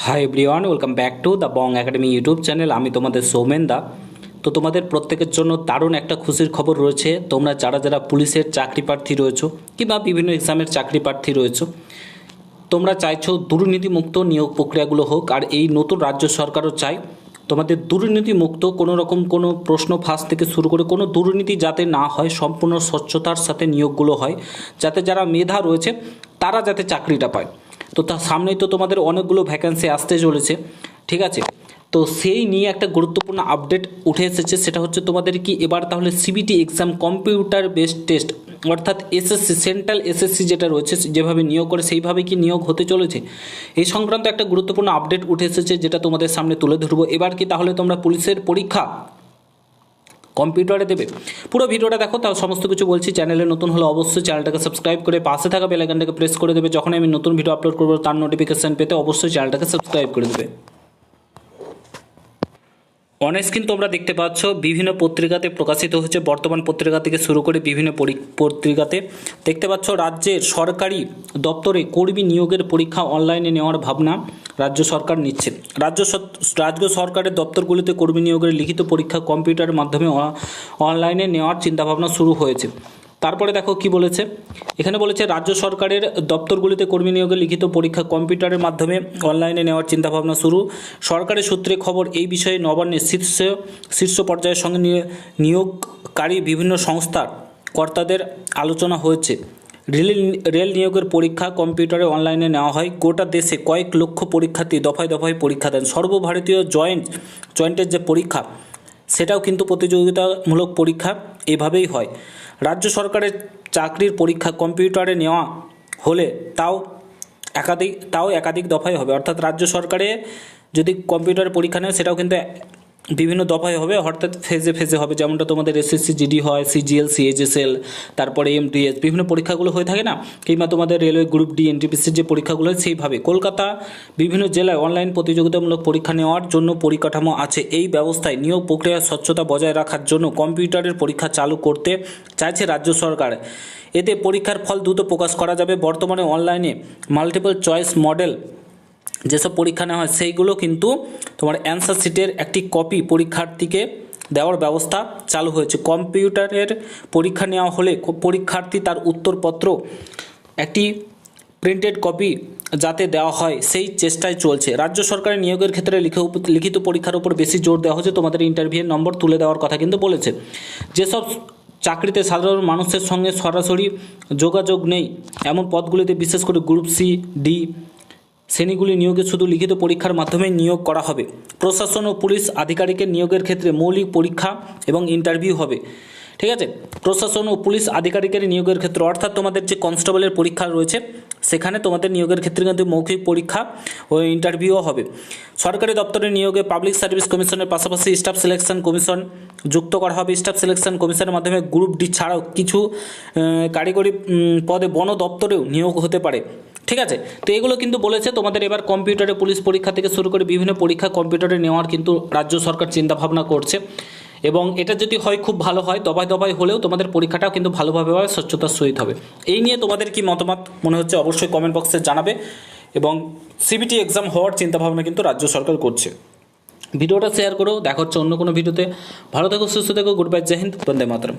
Hi everyone, welcome back to the Bong academy YouTube channel. আমি তোমাদের সৌমেন দা। তো তোমাদের প্রত্যেকের জন্য দারুণ একটা খুশির খবর রয়েছে। তোমরা যারা যারা পুলিশের চাকরি প্রার্থী রয়েছো কিংবা বিভিন্ন এক্সামের চাকরি প্রার্থী রয়েছো, তোমরা চাইছো দুর্নীতিমুক্ত নিয়োগ প্রক্রিয়াগুলো হোক। আর এই নতুন রাজ্য সরকারও চায় তোমাদের দুর্নীতিমুক্ত কোনো রকম কোনো প্রশ্ন ফাঁস থেকে শুরু করে কোনো দুর্নীতি যাতে না হয়, সম্পূর্ণ স্বচ্ছতার সাথে নিয়োগগুলো হয়, যাতে যারা মেধা রয়েছে তারা যাতে চাকরিটা পায়। তো তার সামনেই তো তোমাদের অনেকগুলো ভ্যাকেন্সি আসতে চলেছে, ঠিক আছে? তো সেই নিয়ে একটা গুরুত্বপূর্ণ আপডেট উঠে এসেছে। সেটা হচ্ছে তোমাদের কি এবার তাহলে CBT exam computer based test, অর্থাৎ এসএসসি সেন্ট্রাল এসএসসি যেটা রয়েছে যেভাবে নিয়োগ করে সেইভাবে কি নিয়োগ হতে চলেছে, এই সংক্রান্ত একটা গুরুত্বপূর্ণ আপডেট উঠে এসেছে, যেটা তোমাদের সামনে তুলে ধরবো। এবার কি তাহলে তোমরা পুলিশের পরীক্ষা কম্পিউটারে দেবে? পুরো ভিডিওটা দেখো, তাও সমস্ত কিছু বলছি। চ্যানেলে নতুন হলে অবশ্যই চ্যানেলটাকে সাবস্ক্রাইব করে পাশে থাকা বেল আইকনটাকে প্রেস করে দেবে। যখন আমি নতুন ভিডিও আপলোড করবো তার নোটিফিকেশন পেতে অবশ্যই চ্যানেলটাকে সাবস্ক্রাইব করে দেবে। অনস্ক্রিন তোমরা দেখতে পাচ্ছ বিভিন্ন পত্রিকাতে প্রকাশিত হচ্ছে, বর্তমান পত্রিকা থেকে শুরু করে বিভিন্ন পত্রিকাতে দেখতে পাচ্ছ রাজ্যের সরকারি দপ্তরে কর্মী নিয়োগের পরীক্ষা অনলাইনে নেওয়ার ভাবনা রাজ্য সরকার নিচ্ছে। রাজ্য সরকারের দপ্তরগুলিতে কর্মী নিয়োগের লিখিত পরীক্ষা কম্পিউটারের মাধ্যমে অনলাইনে নেওয়ার চিন্তাভাবনা শুরু হয়েছে। তারপরে দেখো কি বলেছে, এখানে বলেছে রাজ্য সরকারের দপ্তরগুলিতে কর্মী নিয়োগের লিখিত পরীক্ষা কম্পিউটারের মাধ্যমে অনলাইনে নেওয়ার চিন্তাভাবনা শুরু। সরকারি সূত্রে খবর, এই বিষয়ে নবান্নের শীর্ষ পর্যায়ের সঙ্গে নিয়োগকারী বিভিন্ন সংস্থার কর্তাদের আলোচনা হয়েছে। রেল নিয়োগের পরীক্ষা কম্পিউটারে অনলাইনে নেওয়া হয়। গোটা দেশে কয়েক লক্ষ পরীক্ষার্থী দফায় দফায় পরীক্ষা দেন। সর্বভারতীয় জয়েন্টের যে পরীক্ষা সেটাও কিন্তু প্রতিযোগিতামূলক পরীক্ষা এভাবেই হয়। রাজ্য সরকারের চাকরির পরীক্ষা কম্পিউটারে নেওয়া হলে তাও একাধিক দফায় হবে। অর্থাৎ রাজ্য সরকারে যদি কম্পিউটারে পরীক্ষা নেয় সেটাও কিন্তু বিভিন্ন দফায় হবে, অর্থাৎ ফেজে ফেজে হবে। যেমনটা তোমাদের এসএসসি জিডি হয়, সিজিএল সিএইচএসএল, তারপরে এমটিএস বিভিন্ন পরীক্ষাগুলো হয়ে থাকে না, কিংবা তোমাদের রেলওয়ে গ্রুপ ডি এনটিপিসির যে পরীক্ষাগুলো হয় সেইভাবে কলকাতা বিভিন্ন জেলায় অনলাইন প্রতিযোগিতামূলক পরীক্ষা নেওয়ার জন্য পরিকাঠামো আছে। এই ব্যবস্থায় নিয়োগ প্রক্রিয়ার স্বচ্ছতা বজায় রাখার জন্য কম্পিউটারের পরীক্ষা চালু করতে চাইছে রাজ্য সরকার। এতে পরীক্ষার ফল দ্রুত প্রকাশ করা যাবে। বর্তমানে অনলাইনে মাল্টিপল চয়েস মডেল যেসব পরীক্ষা নেওয়া হয় সেইগুলো কিন্তু তোমার অ্যান্সার শিটের একটি কপি পরীক্ষার্থীকে দেওয়ার ব্যবস্থা চালু হয়েছে। কম্পিউটারের পরীক্ষা নেওয়া হলে পরীক্ষার্থী তার উত্তরপত্র একটি প্রিন্টেড কপি যাতে দেওয়া হয় সেই চেষ্টায় চলছে। রাজ্য সরকারের নিয়োগের ক্ষেত্রে লিখিত পরীক্ষার উপর বেশি জোর দেওয়া হচ্ছে। তোমাদের ইন্টারভিউয়ের নম্বর তুলে দেওয়ার কথা কিন্তু বলেছে। যেসব চাকরিতে সাধারণ মানুষের সঙ্গে সরাসরি যোগাযোগ নেই এমন পদগুলিতে, বিশেষ করে গ্রুপ সি ডি শ্রেণীগুলি নিয়োগে শুধু লিখিত পরীক্ষার মাধ্যমে নিয়োগ করা হবে। প্রশাসন ও পুলিশ আধিকারিকের নিয়োগের ক্ষেত্রে মৌলিক পরীক্ষা এবং ইন্টারভিউ হবে, ঠিক আছে? প্রশাসন ও পুলিশ আধিকারিকের নিয়োগের ক্ষেত্রে, অর্থাৎ তোমাদের যে কনস্টেবলের পরীক্ষা রয়েছে সেখানে তোমাদের নিয়োগের ক্ষেত্রে কিন্তু মৌখিক পরীক্ষা ও ইন্টারভিউও হবে। সরকারি দপ্তরের নিয়োগে পাবলিক সার্ভিস কমিশনের পাশাপাশি স্টাফ সিলেকশন কমিশন যুক্ত করা হবে। স্টাফ সিলেকশন কমিশনের মাধ্যমে গ্রুপ ডি ছাড়াও কিছু কারিগরি পদে বন দপ্তরেও নিয়োগ হতে পারে, ঠিক আছে? তো এগুলো কিন্তু বলেছে তোমাদের এবার কম্পিউটারে পুলিশ পরীক্ষা থেকে শুরু করে বিভিন্ন পরীক্ষা কম্পিউটারে নেওয়ার কিন্তু রাজ্য সরকার চিন্তাভাবনা করছে। এবং এটা যদি হয় খুব ভালো হয়, দফায় দফায় হলেও তোমাদের পরীক্ষাটাও কিন্তু ভালোভাবে হয়, স্বচ্ছতার সহিত হবে। এই নিয়ে তোমাদের কি মতামত মনে হচ্ছে অবশ্যই কমেন্ট বক্সে জানাবে। এবং সিবিটি এক্সাম হওয়ার চিন্তাভাবনা কিন্তু রাজ্য সরকার করছে। ভিডিওটা শেয়ার করো। দেখা হচ্ছে অন্য কোনো ভিডিওতে। ভালো থেকো, সুস্থ থেকো। গুড বাই, জয় হিন্দ, বন্দে মাতরম।